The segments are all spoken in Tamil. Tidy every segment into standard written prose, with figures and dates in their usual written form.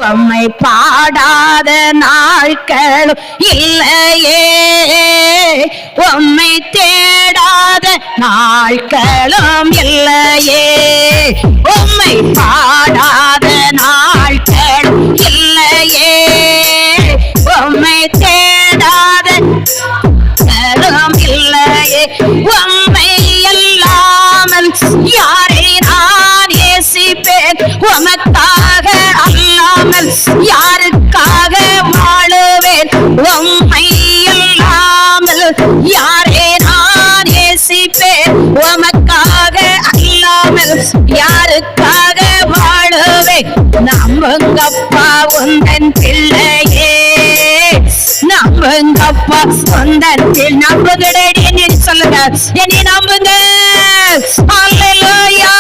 உம்மை பாடாத நாட்களும் இல்லையே, உம்மை தேடாத நாட்களும் இல்லையே, உம்மை பாடாத நாட்களும் இல்லையே, உம்மை தேடாத நாட்களும் இல்லையே. உம்மை இல்லாமல் யாரை நான் நேசிப்பேன்? உமக்காக அல்லாமல் யாருக்காக வாழுவேன்? உம்மை இல்லாமல் யாரை நான் நேசிப்பேன்? உமக்காக அல்லாமல் யாருக்காக வாழுவேன்? நம்புங்கப்பா உந்தன் பிள்ளையே, நம்புங்கப்பா உந்தன் பிள்ளை. நம்புகிறேன் என்று சொல்லுங்க, என்னை நம்புங்க. அல்லேலூயா.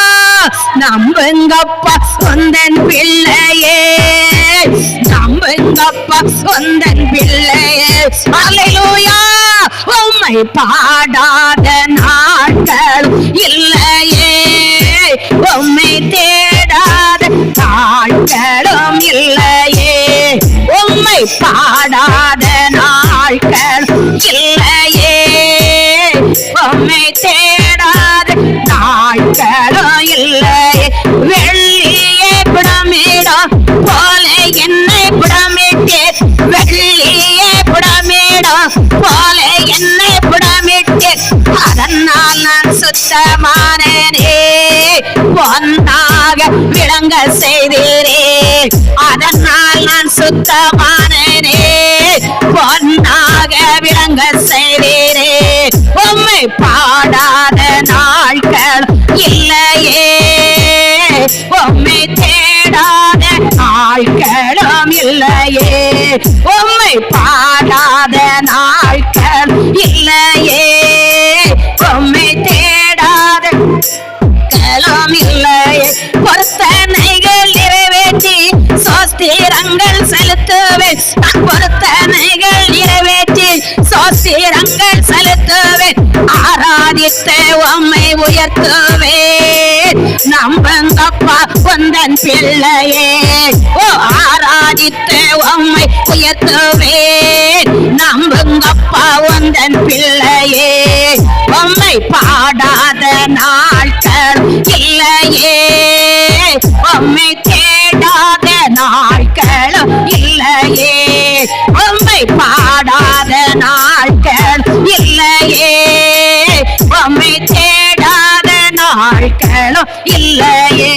நம்புங்கப்பா உந்தன் பிள்ளையே, நம்புங்கப்பா உந்தன் பிள்ளையே. அல்லேலூயா. உம்மை பாடாத நாட்கள் இல்லையே, உம்மை தேடாத நாட்களும் இல்லையே, உம்மை பாடாத நாட்கள் இல்லையே, உம்மை தேடாத நாட்களும் இல்லையே. வெள்ளியே புடமிடம் போல என்னை புடமிட்டேன், வெள்ளியே புடமிடம் போல என்னை புடமிட்டேன். அதனால் நான் சுத்தமானேனே, பொன்னாக விளங்க செய்தீரே. அதனால் நான் சுத்தமானேனே, பொன்னாக விளங்க செய்தீரே. உம்மை பாடாத நாட்கள் இல்லையே, உம்மை தேடாத நாட்களும் இல்லையே, உம்மை பாடாத நாட்கள் இல்லையே, உம்மை தேடாத நாட்களும் இல்லையே. பொருத்தனைகள் நிறைவேற்றி சோஸ்திரங்கள் செலுத்துவேன், பொருத்தனைகள் நிறைவேற்றி சோஸ்திரங்கள் செலுத்துவேன். ஆராதித்து உம்மை உயர்த்துவேன். நம்புங்கப்பா உந்தன் பிள்ளையே, ஓ ஆராதித்து உம்மை உயர்த்துவேன். நம்புங்கப்பா உந்தன் பிள்ளையே, உம்மை பாடாத நாட்கள் இல்லையே, உம்மை தேடாத நாட்களும் இல்லையே, உம்மை பாடாத நாட்கள் இல்லையே, உம்மை தேடாத நாட்களும் இல்லையே.